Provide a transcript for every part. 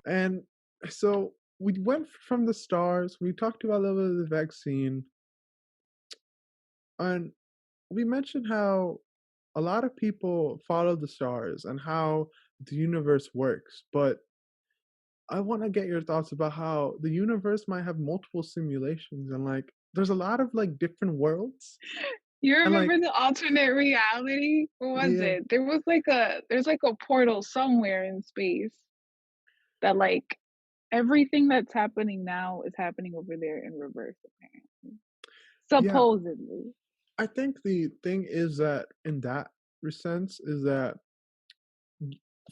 And so we went from the stars, we talked about a little bit of the vaccine, and we mentioned how a lot of people follow the stars and how the universe works. But I want to get your thoughts about how the universe might have multiple simulations and like there's a lot of like different worlds. You And like, remember the alternate reality? What was yeah, it? There's like a portal somewhere in space that like everything that's happening now is happening over there in reverse, apparently. yeah. Supposedly. I think the thing is that in that sense is that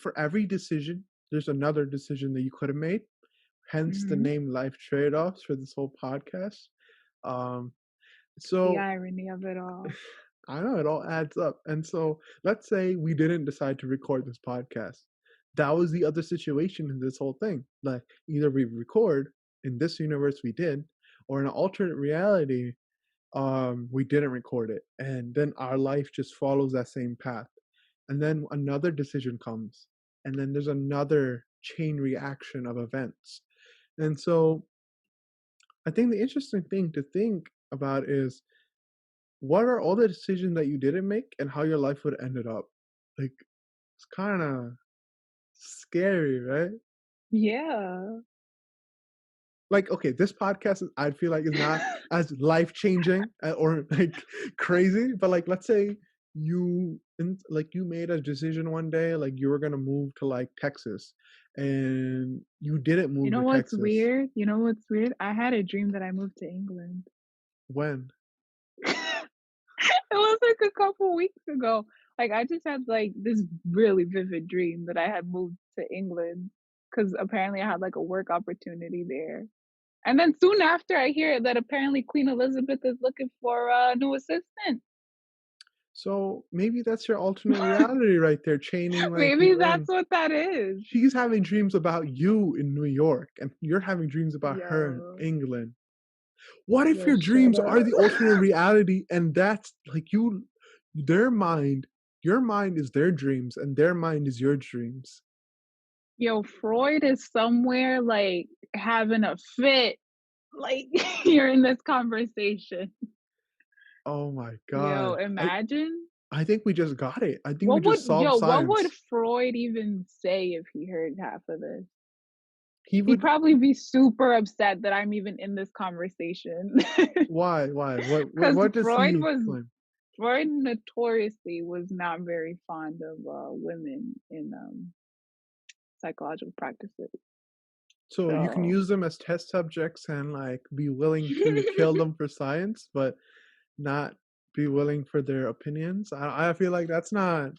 for every decision, there's another decision that you could have made. Hence the Mhm. name Life Tradeoffs for this whole podcast. Um, The so irony of it all. I know it all adds up. And so let's say we didn't decide to record this podcast. That was the other situation in this whole thing. Like either we record in this universe we did, or in an alternate reality, we didn't record it. And then our life just follows that same path. And then another decision comes. And then there's another chain reaction of events. And so I think the interesting thing to think about is what are all the decisions that you didn't make and how your life would ended up. Like it's kind of scary, right? Yeah. Like okay, this podcast I feel like is not as life changing or like crazy, but like let's say you made a decision one day like you were gonna move to like Texas, and you didn't You move know to what's Texas. weird? You know what's weird? I had a dream that I moved to England. When? It was like a couple weeks ago. Like I just had like this really vivid dream that I had moved to England because apparently I had like a work opportunity there. And then soon after, I hear that apparently Queen Elizabeth is looking for a new assistant. So maybe that's your alternate reality right there, chaining like Maybe you that's in. what that is. She's having dreams about you in New York, and you're having dreams about her in Yo, England. What if yo, your shut dreams are up. the alternate reality and that's like their mind, your mind is their dreams and their mind is your dreams? Yo, Freud is somewhere like having a fit, like you're in this conversation. Oh my Yo, God. imagine. I think we just got it. I think we just solved What would science. Freud even say if he heard half of this? He He'd would. probably be super upset that I'm even in this conversation. Why? Why? Because What does he claim? Freud notoriously was not very fond of women in psychological practices. So you can So use them as test subjects and like be willing to kill them for science, but not be willing for their opinions. I feel like that's not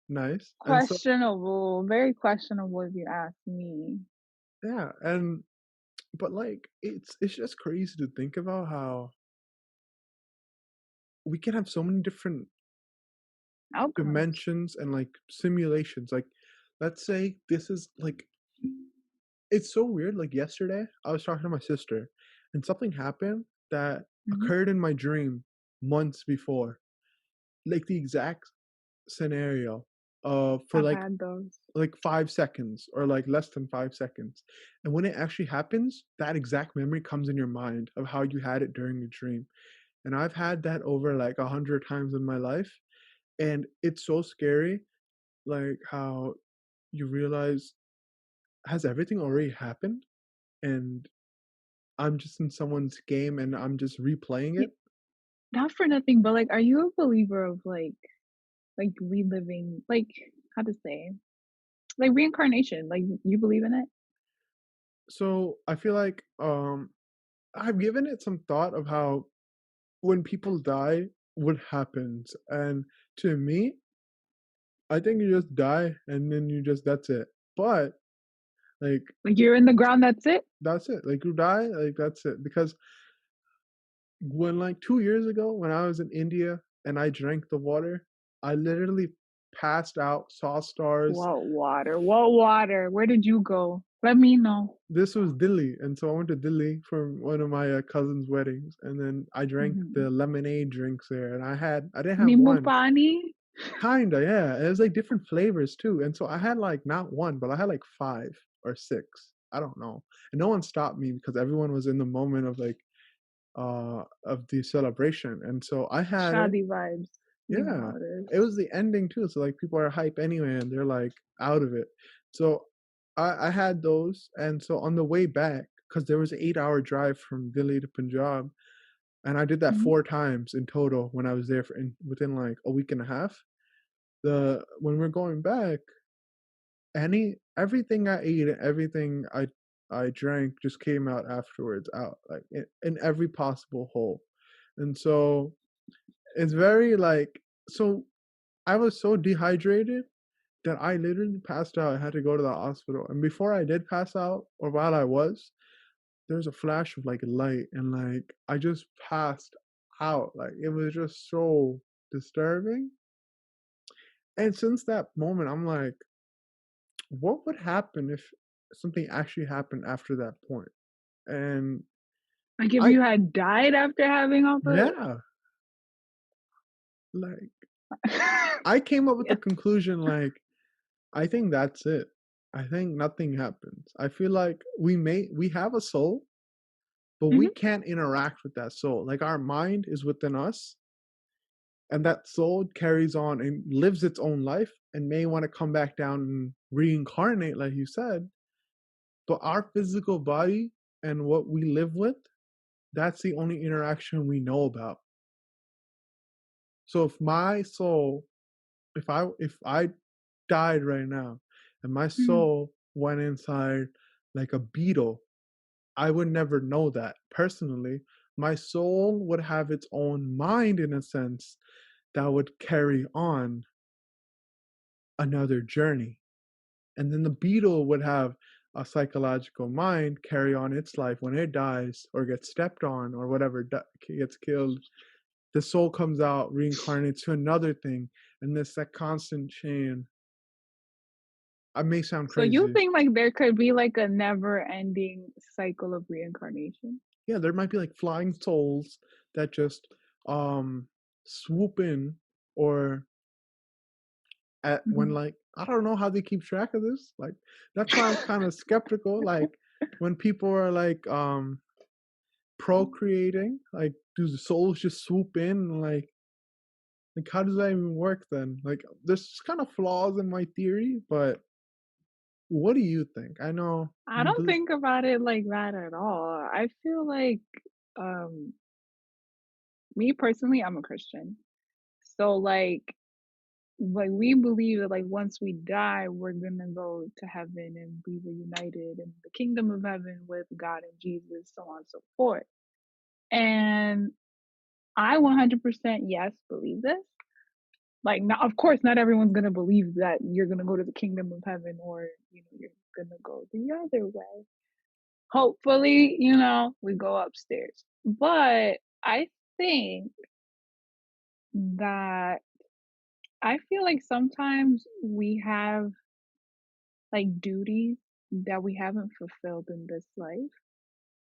nice. And so questionable, very questionable if you ask me. yeah, and but like it's just crazy to think about how we can have so many different Outcomes. dimensions and like simulations. Like let's say this is like it's so weird. Like yesterday, I was talking to my sister, and something happened that Mm-hmm. occurred in my dream months before, like the exact scenario. For I've had those. like 5 seconds or like less than 5 seconds, and when it actually happens, that exact memory comes in your mind of how you had it during your dream. And I've had that over like 100 times in my life, and it's so scary, like how you realize has everything already happened and I'm just in someone's game and I'm just replaying it. Not for nothing, but like, are you a believer of like reliving, like how to say, like reincarnation? Like you believe in it? So I feel like I've given it some thought of how when people die, what happens. And to me, I think you just die and then you just that's it. But like Like you're in the ground, that's it? that's it. Like you die, like that's it. Because when like 2 years ago when I was in India and I drank the water, I literally passed out, saw stars. What water? What water? Where did you go? Let me know. This was Delhi, and so I went to Delhi for one of my cousin's weddings, and then I drank Mm-hmm. the lemonade drinks there, and I didn't have Nimbu one. pani. Kinda, yeah. It was like different flavors too, and so I had like not one, but I had like 5 or 6. I don't know, and no one stopped me because everyone was in the moment of the celebration, and so I had it. Shadi vibes. You know Yeah, how it is. it was the ending too, so like people are hype anyway, and they're like out of it. So I had those, and so on the way back, because there was an 8-hour drive from Delhi to Punjab, and I did that Mhm. 4 times in total when I was there within like a week and a half. The when we're going back, everything I ate and everything I drank just came out afterwards, out like in every possible hole, and so it's very like so I was so dehydrated that I literally passed out. I had to go to the hospital, and before I did pass out, or while I was, there was a flash of like light, and like I just passed out. Like it was just so disturbing. And since that moment, I'm like, what would happen if something actually happened after that point? And Like if I, you had died after having all the yeah, like I came up with the yeah. conclusion like I think that's it. I think nothing happens. I feel like we have a soul, but we Mhm. can't interact with that soul. Like our mind is within us, and that soul carries on and lives its own life and may want to come back down and reincarnate, like you said. But our physical body and what we live with, that's the only interaction we know about. So if my soul, if I died right now and my Mhm. soul went inside like a beetle, I would never know that personally. My soul would have its own mind in a sense that would carry on another journey. And then the beetle would have a psychological mind carry on its life when it dies or gets stepped on or whatever gets killed. The soul comes out, reincarnates to another thing, and this that constant chain. I may sound So you crazy. think like there could be like a never ending cycle of reincarnation? Yeah, there might be like flying souls that just um swoop in or at when Mhm. like I don't know how they keep track of this. Like that's why I'm kind of skeptical. Like when people are like procreating, like do the souls just swoop in and like how does that even work then? Like there's kind of flaws in my theory, but what do you think? I know I you don't believe. think about it like that at all. I feel like um me personally, I'm a Christian. So like we believe that like once we die, we're gonna go to heaven and be reunited in the kingdom of heaven with God and Jesus, so on and so forth. And I 100% yes believe this. Like, not, of course, not everyone's gonna believe that you're gonna go to the kingdom of heaven, or you're gonna go the other way. Hopefully, we go upstairs. But I think that I feel like sometimes we have like duties that we haven't fulfilled in this life.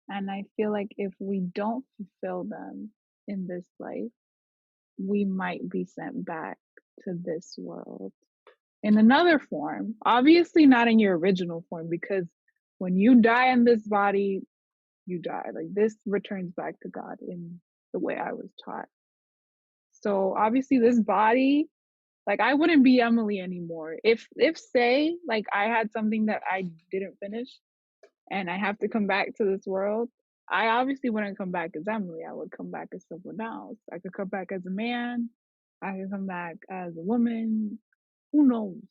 And I feel like if we don't fulfill them in this life, we might be sent back to this world in another form. Obviously, not in your original form, because when you die in this body, you die. Like this returns back to God in the way I was taught. So obviously, this body, like I wouldn't be Emily anymore. If say like I had something that I didn't finish and I have to come back to this world, I obviously wouldn't come back as Emily. I would come back as someone else. I could come back as a man. I could come back as a woman. Who knows?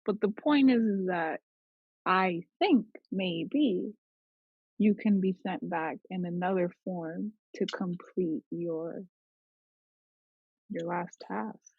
But the point is that I think maybe you can be sent back in another form to complete your last task.